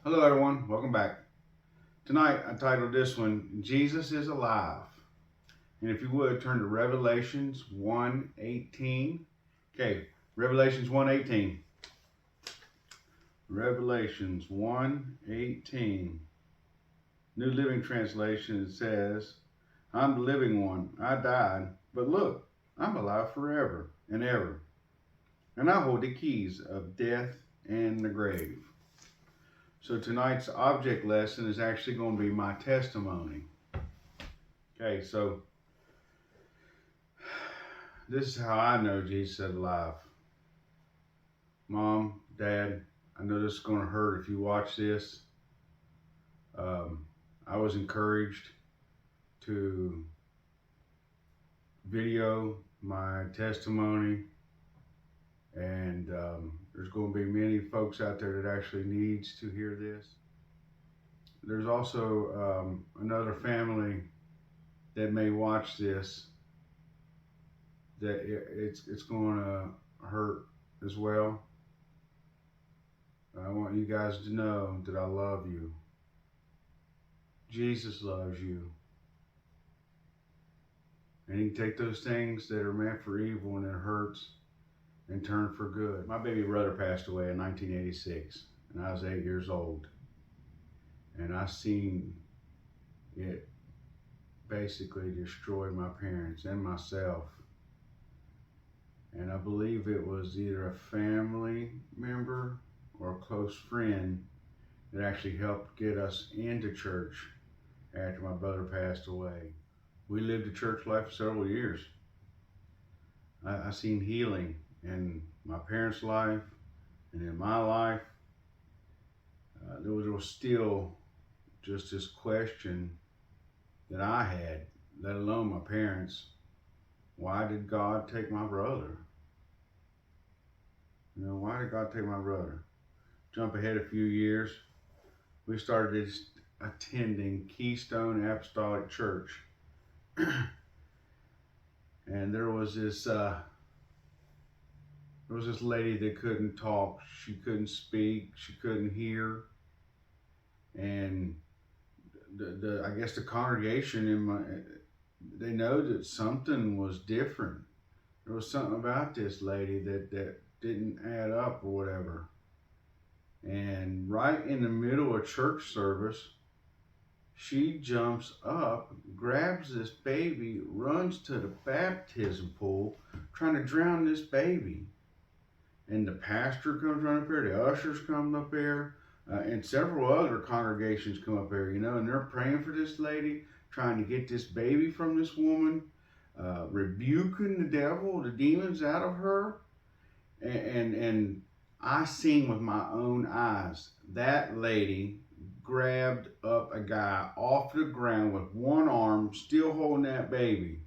Hello, everyone. Welcome back. Tonight, I titled this one, Jesus is Alive. And if you would, turn to Revelations 1:18. Okay, Revelations 1:18. Revelations 1:18. New Living Translation says, I'm the living one. I died, but look, I'm alive forever and ever. And I hold the keys of death and the grave. So tonight's object lesson is actually going to be my testimony. Okay, so this is how I know Jesus is alive. Mom, Dad, I know this is going to hurt if you watch this. Um, I was encouraged to video my testimony, and there's going to be many folks out there that actually needs to hear this. There's also another family that may watch this that it's going to hurt as well. I want you guys to know that I love you. Jesus loves you. And he can take those things that are meant for evil and it hurts and turn for good. My baby brother passed away in 1986, and I was 8 years old. And I seen it basically destroy my parents and myself. And I believe it was either a family member or a close friend that actually helped get us into church after my brother passed away. We lived a church life for several years. I seen healing in my parents' life and in my life. There was still just this question that I had, let alone my parents. Why did God take my brother? Why did God take my brother? Jump ahead a few years. We started attending Keystone Apostolic Church. And there was this lady that couldn't talk. She couldn't speak. She couldn't hear. And I guess the congregation they know that something was different. There was something about this lady that didn't add up or whatever. And right in the middle of church service, she jumps up, grabs this baby, runs to the baptism pool, trying to drown this baby. And the pastor comes running up there, the ushers come up there, and several other congregations come up there, and they're praying for this lady, trying to get this baby from this woman, rebuking the devil, the demons out of her. And I seen with my own eyes that lady grabbed up a guy off the ground with one arm, still holding that baby.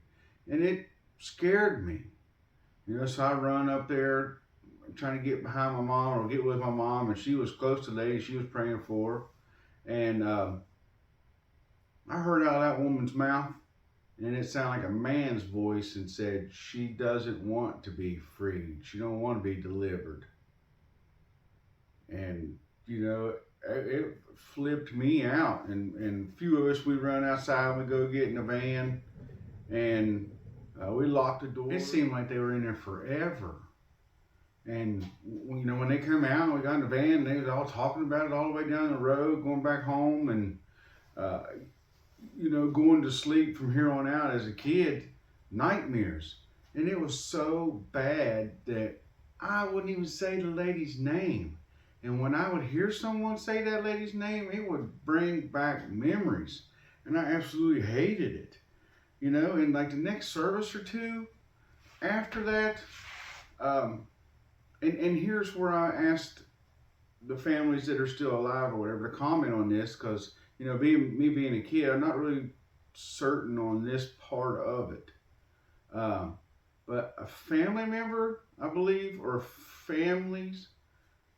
And it scared me. So I run up there trying to get behind my mom or get with my mom, and she was close to the lady she was praying for. And I heard out of that woman's mouth, and it sounded like a man's voice, and said she doesn't want to be freed. She don't want to be delivered. And it flipped me out. And a few of us, we run outside, we go get in the van, and we locked the door. It seemed like they were in there forever. And when they come out, we got in the van, they was all talking about it all the way down the road, going back home, and going to sleep from here on out as a kid, nightmares. And it was so bad that I wouldn't even say the lady's name. And when I would hear someone say that lady's name, it would bring back memories. And I absolutely hated it. And like the next service or two after that, and here's where I asked the families that are still alive or whatever to comment on this, because being a kid, I'm not really certain on this part of it. But a family member, I believe, or families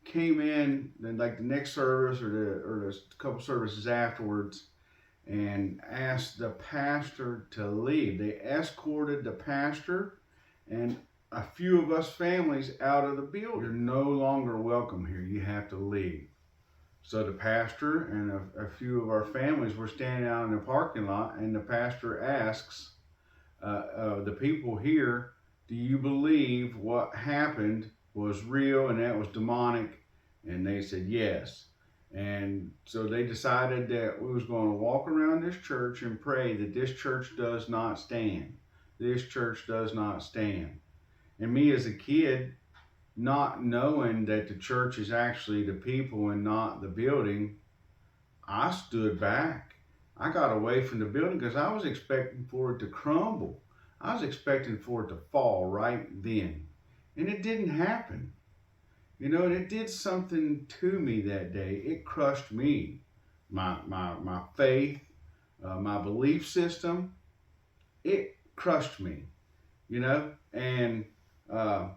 came in then like the next service or the couple services afterwards and asked the pastor to leave. They escorted the pastor and a few of us families out of the building. You're no longer welcome here. You have to leave. So the pastor and a few of our families were standing out in the parking lot, and the pastor asks the people here, "Do you believe what happened was real and that was demonic?" And they said yes. And so they decided that we was going to walk around this church and pray that this church does not stand. This church does not stand. And me as a kid, not knowing that the church is actually the people and not the building, I stood back. I got away from the building because I was expecting for it to crumble. I was expecting for it to fall right then. And it didn't happen. And it did something to me that day. It crushed me. My faith, my belief system, it crushed me, and uh,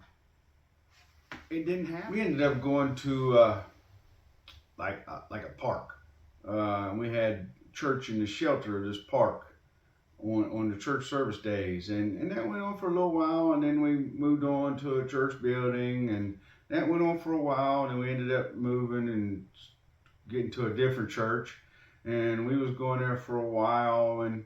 it didn't happen. We ended up going to like a park. We had church in the shelter of this park on the church service days, and that went on for a little while, and then we moved on to a church building, and that went on for a while, and then we ended up moving and getting to a different church, and we was going there for a while, and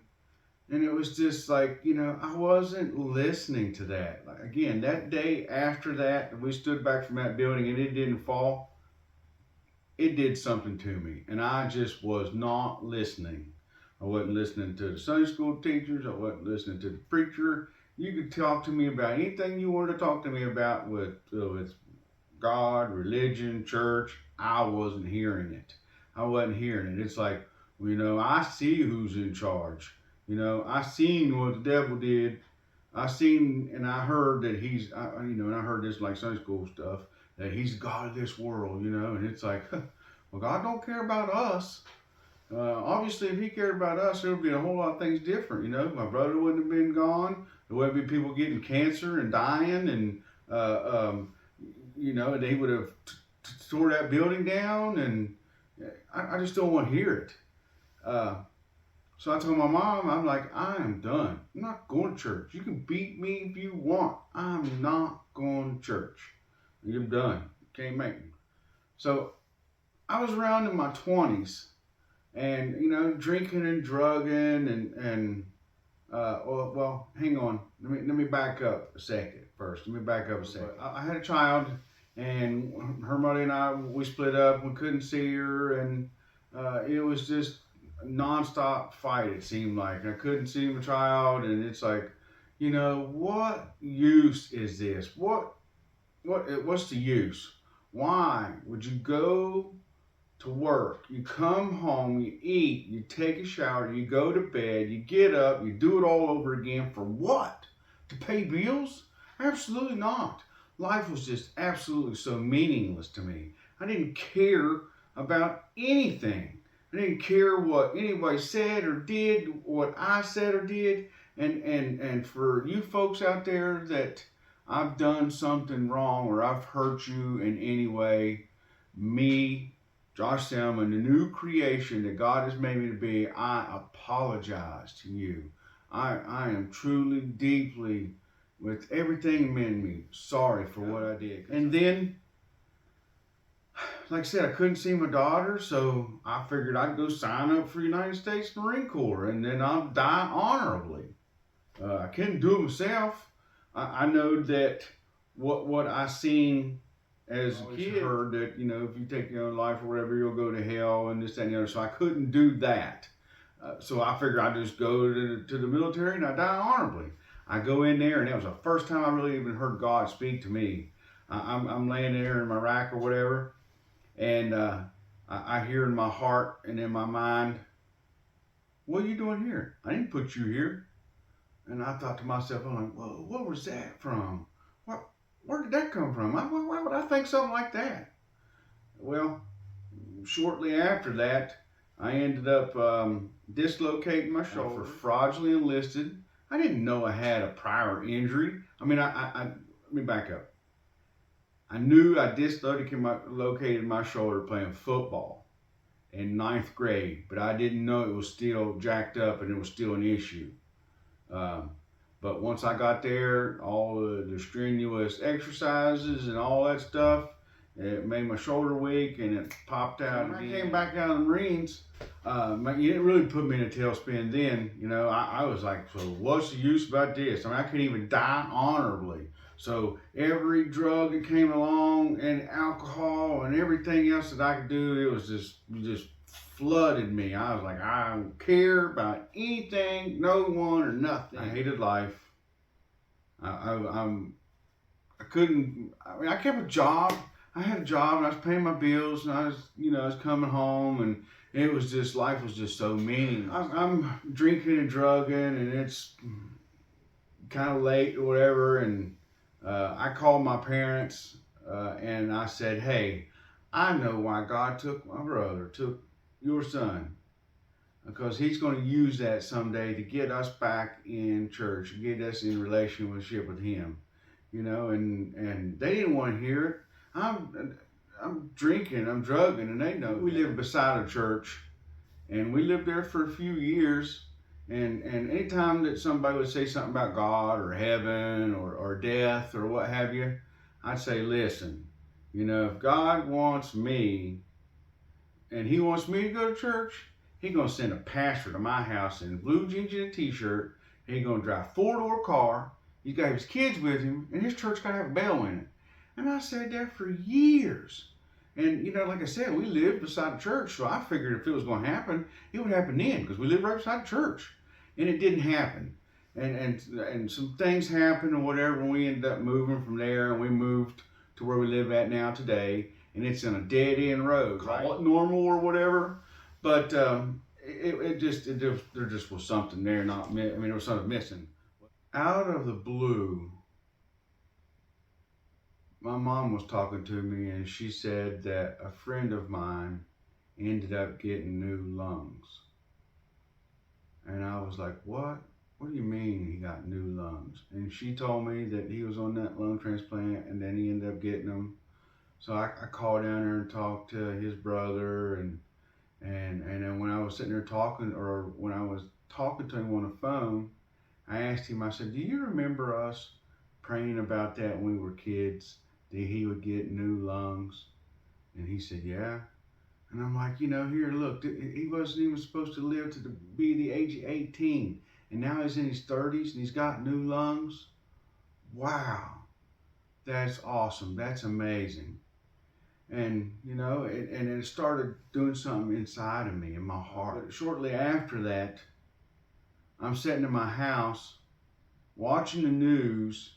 it was just like, I wasn't listening to that. Like, again, that day after that, we stood back from that building and it didn't fall. It did something to me, and I just was not listening. I wasn't listening to the Sunday school teachers. I wasn't listening to the preacher. You could talk to me about anything you wanted to talk to me about with God, religion, church. I wasn't hearing it. I wasn't hearing it. It's like, I see who's in charge. I seen what the devil did. I seen and I heard that and I heard this like Sunday school stuff, that he's the God of this world, and it's like, well, God don't care about us. Obviously, if he cared about us, there would be a whole lot of things different. My brother wouldn't have been gone. There wouldn't be people getting cancer and dying, and they would have tore that building down, and I just don't want to hear it. So I told my mom, I'm like, I am done. I'm not going to church. You can beat me if you want. I'm not going to church. I'm done. Can't make me. So I was around in my 20s, and drinking and drugging, and well, hang on. Let me back up a second first. Let me back up a second. I had a child, and her mother and I, we split up. We couldn't see her, and it was just a nonstop fight. It seemed like, and I couldn't see my child, and it's like, what use is this? What's the use? Why would you go to work, you come home, you eat, you take a shower, you go to bed, you get up, you do it all over again for what? To pay bills? Absolutely not. Life was just absolutely so meaningless to me. I didn't care about anything. I didn't care what anybody said or did, what I said or did. And for you folks out there that I've done something wrong or I've hurt you in any way, me, Josh Selman, the new creation that God has made me to be, I apologize to you. I am truly, deeply, with everything in me, sorry for what I did. And then, like I said, I couldn't see my daughter, so I figured I'd go sign up for the United States Marine Corps, and then I'll die honorably. I couldn't do it myself. I know that what I seen as a kid, heard that, if you take your own life or whatever, you'll go to hell and this, that, and the other. So I couldn't do that. So I figured I'd just go to the military and I die honorably. I go in there, and that was the first time I really even heard God speak to me. I'm laying there in my rack or whatever, and I hear in my heart and in my mind, what are you doing here? I didn't put you here. And I thought to myself, I'm like, whoa, what was that from? Where did that come from? Why would I think something like that? Well, shortly after that, I ended up dislocating my shoulder, fraudulently enlisted. I didn't know I had a prior injury. I mean, let me back up. I knew I dislocated my shoulder playing football in 9th grade, but I didn't know it was still jacked up and it was still an issue. But once I got there, all the strenuous exercises and all that stuff, It made my shoulder weak and it popped out. When I came back out of the Marines, you didn't really put me in a tailspin then. You know, I was like, so what's the use about this? I mean, I couldn't even die honorably. So every drug that came along and alcohol and everything else that I could do, it was just flooded me. I was like, I don't care about anything, no one or nothing. I hated life. I couldn't. I mean, I kept a job. I had a job and I was paying my bills and I was coming home and it was just, life was just so meaningless. I'm drinking and drugging and it's kind of late or whatever. And I called my parents and I said, hey, I know why God took my brother, took your son, because he's going to use that someday to get us back in church, get us in relationship with him, you know, and they didn't want to hear it. I'm drinking, I'm drugging, and they know. We lived beside a church, and we lived there for a few years. And anytime that somebody would say something about God or heaven or death or what have you, I'd say, listen, you know, if God wants me and he wants me to go to church, he's going to send a pastor to my house in blue jeans and a t-shirt. And he's going to drive a four-door car. He's got his kids with him, and his church got to have a bell in it. And I said that for years. And, you know, like I said, we lived beside the church, so I figured if it was going to happen, it would happen then, because we lived right beside the church. And it didn't happen. And some things happened or whatever, and we ended up moving from there, and we moved to where we live at now today. And it's in a dead-end road. Call it normal or whatever. But there just was something there, there was something missing. Out of the blue, my mom was talking to me and she said that a friend of mine ended up getting new lungs. And I was like, what? What do you mean he got new lungs? And she told me that he was on that lung transplant and then he ended up getting them. So I called down there and talked to his brother and then when I was sitting there talking, or when I was talking to him on the phone, I asked him, I said, do you remember us praying about that when we were kids, that he would get new lungs? And he said, yeah. And I'm like, you know, here, look, he wasn't even supposed to live to be the age of 18. And now he's in his 30s and he's got new lungs. Wow. That's awesome. That's amazing. And, you know, and it started doing something inside of me, in my heart. But shortly after that, I'm sitting in my house watching the news.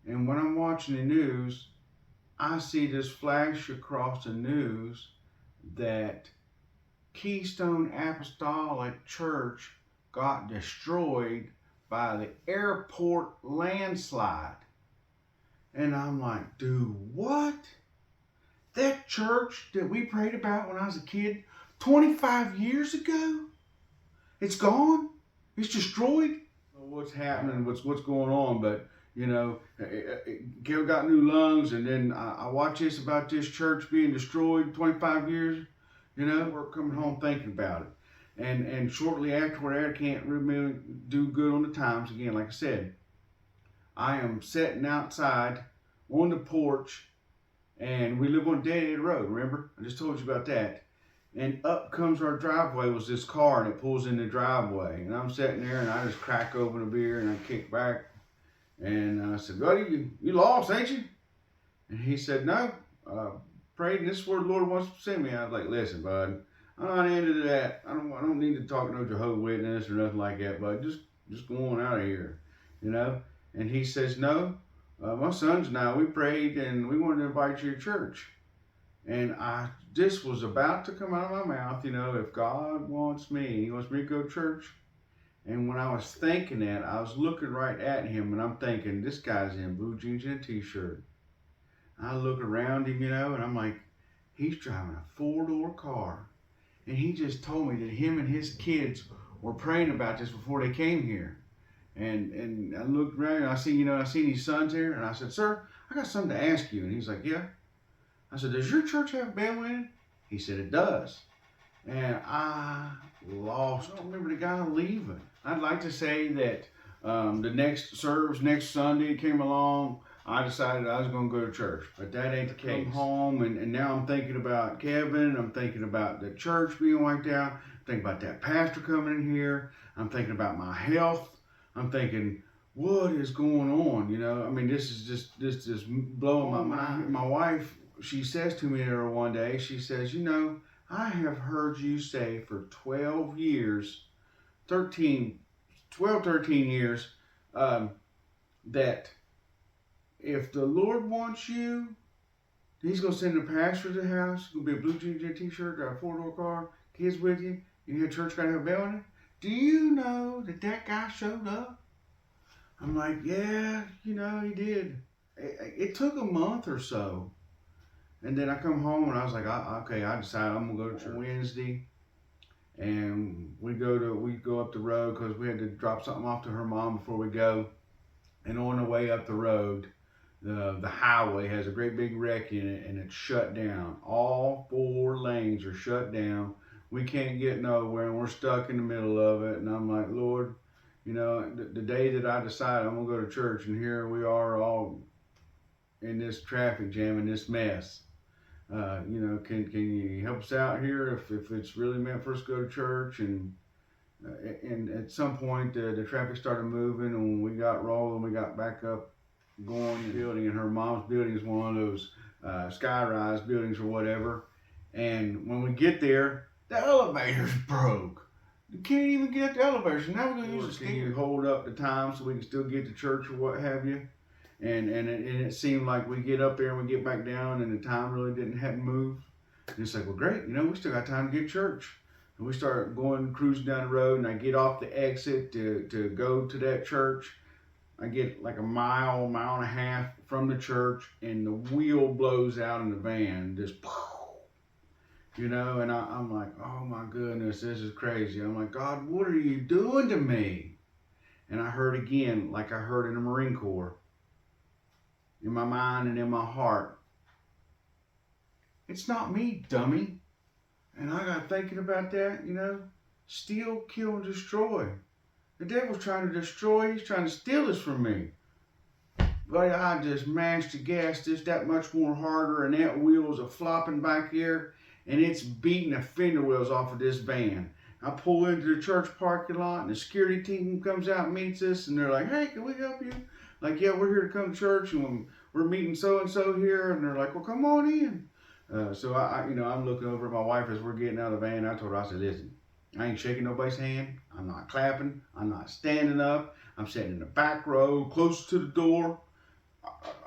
And when I'm watching the news, I see this flash across the news that Keystone Apostolic Church got destroyed by the airport landslide. And I'm like, dude, what? That church that we prayed about when I was a kid 25 years ago, it's gone? It's destroyed? What's happening, what's going on, but you know, Gil got new lungs, and then I watch this about this church being destroyed 25 years, you know, we're coming home thinking about it. And shortly afterward, I can't really do good on the times again, like I said. I am sitting outside on the porch, and we live on a dead-end road, remember? I just told you about that. And up comes our driveway was this car, and it pulls in the driveway. And I'm sitting there, and I just crack open a beer, and I kick back. And I said, buddy, you lost, ain't you? And he said, no, prayed, and this is where the Lord wants to send me. I was like, listen, bud, I'm not into that. I don't need to talk to no Jehovah's Witness or nothing like that, bud. Just go on out of here, you know? And he says, no, my sons and I, we prayed, and we wanted to invite you to church. And this was about to come out of my mouth, you know, if God wants me, he wants me to go to church. And when I was thinking that, I was looking right at him, and I'm thinking, this guy's in blue jeans and a t-shirt. I look around him, you know, and I'm like, he's driving a four-door car. And he just told me that him and his kids were praying about this before they came here. And I looked around, and I seen his sons here, and I said, sir, I got something to ask you. And he's like, yeah. I said, does your church have a bell in it? He said, it does. And I don't remember the guy leaving. I'd like to say that the next Sunday came along, I decided I was going to go to church, but that ain't the case. Come home, and now I'm thinking about Kevin. I'm thinking about the church being wiped out. I'm thinking about that pastor coming in here. I'm thinking about my health. I'm thinking, what is going on? You know, I mean, this is just blowing my mind. My wife, she says to me there one day, she says, you know, I have heard you say for 12 years, 13 years, that if the Lord wants you, He's going to send a pastor to the house, going to be a blue jean t-shirt, or a four-door car, kids with you, and your church got to have a bell in it. Do you know that guy showed up? I'm like, yeah, you know, he did. It took a month or so. And then I come home and I was like, okay, I decided I'm going to go to church Wednesday. And we go up the road because we had to drop something off to her mom before we go. And on the way up the road, the highway has a great big wreck in it, and it's shut down. All 4 lanes are shut down. We can't get nowhere, and we're stuck in the middle of it. And I'm like, Lord, you know, the day that I decided I'm gonna go to church, and here we are all in this traffic jam and this mess. You know, can you help us out here if it's really meant for us to go to church? And at some point the traffic started moving, and when we got rolling, we got back up going to the building, and her mom's building is one of those sky-rise buildings or whatever. And when we get there, the elevator's broke. You can't even get up the elevator. So now we're going to use the stick. Can you hold up the time so we can still get to church or what have you? And it seemed like we get up there and we get back down, and the time really hadn't moved. And it's like, well, great, you know, we still got time to get to church. And we start cruising down the road, and I get off the exit to go to that church. I get like a mile and a half from the church, and the wheel blows out in the van, just, you know, and I'm like, oh my goodness, this is crazy. I'm like, God, what are you doing to me? And I heard again, like I heard in the Marine Corps, in my mind and in my heart, it's not me, dummy. And I got thinking about that, you know, steal, kill, and destroy. The devil's trying to destroy, he's trying to steal this from me. But I just mashed the gas just that much more harder, and that wheel's a flopping back here, and it's beating the fender wheels off of this van. I pull into the church parking lot, and the security team comes out and meets us, and they're like, hey, can we help you? Like, yeah, we're here to come to church, and we're meeting so-and-so here, and they're like, well, come on in. So I'm looking over at my wife as we're getting out of the van. I told her, I said, listen, I ain't shaking nobody's hand. I'm not clapping. I'm not standing up. I'm sitting in the back row, close to the door.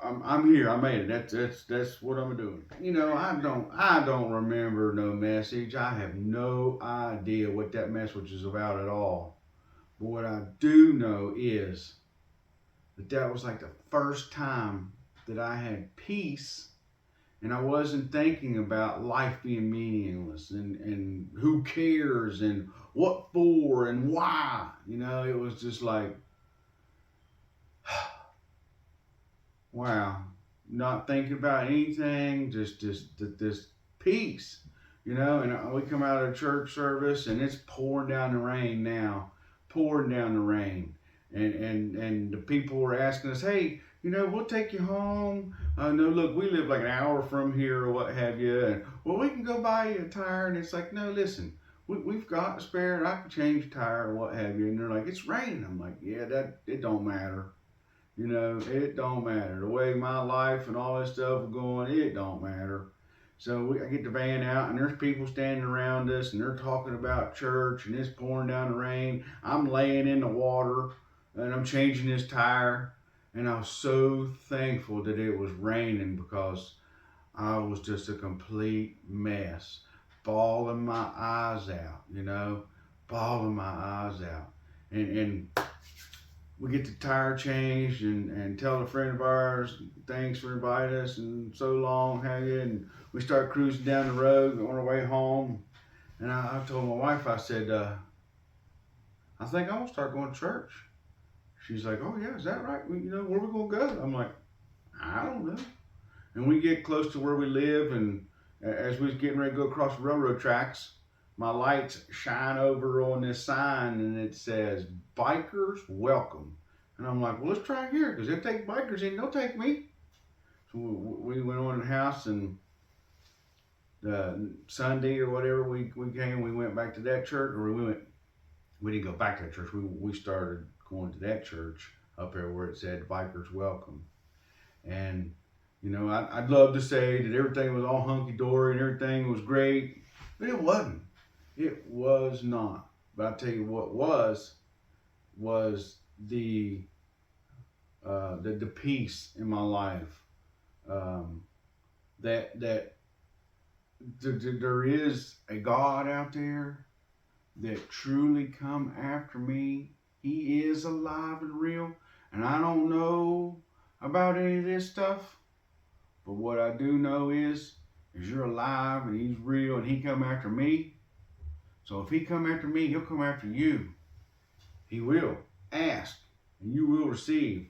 I'm here. I made it. That's what I'm doing. You know, I don't remember no message. I have no idea what that message is about at all. But what I do know is that was like the first time that I had peace. And I wasn't thinking about life being meaningless and who cares and what for and why. You know, it was just like, wow, not thinking about anything, just this peace. You know, and we come out of church service and it's pouring down the rain now, pouring down the rain. And the people were asking us, hey, you know, we'll take you home. No, look, we live like an hour from here or what have you. And, well, we can go buy you a tire. And it's like, no, listen, we've got a spare and I can change a tire or what have you. And they're like, it's raining. I'm like, yeah, it don't matter. You know, it don't matter. The way my life and all this stuff is going, it don't matter. So I get the van out, and there's people standing around us, and they're talking about church, and it's pouring down the rain. I'm laying in the water, and I'm changing this tire. And I was so thankful that it was raining because I was just a complete mess, bawling my eyes out, you know, bawling my eyes out. And we get the tire changed and tell a friend of ours, thanks for inviting us and so long, have you? And we start cruising down the road on our way home. And I told my wife, I said, I think I'm going to start going to church. She's like, oh yeah, is that right? You know, where we going to go? I'm like, I don't know. And we get close to where we live, and as we was getting ready to go across the railroad tracks, my lights shine over on this sign, and it says, bikers welcome. And I'm like, well, let's try here, because they'll take bikers in, they'll take me. So we went on in the house, and Sunday or whatever we came, we went back to that church, or we didn't go back to that church. We started going to that church up there where it said Bikers Welcome. And, you know, I'd love to say that everything was all hunky-dory and everything was great, but it wasn't. It was not. But I'll tell you what was the peace in my life, that there is a God out there that truly come after me. He is alive and real, and I don't know about any of this stuff, but what I do know is you're alive and he's real and he come after me. So if he come after me, he'll come after you. He will. Ask and you will receive.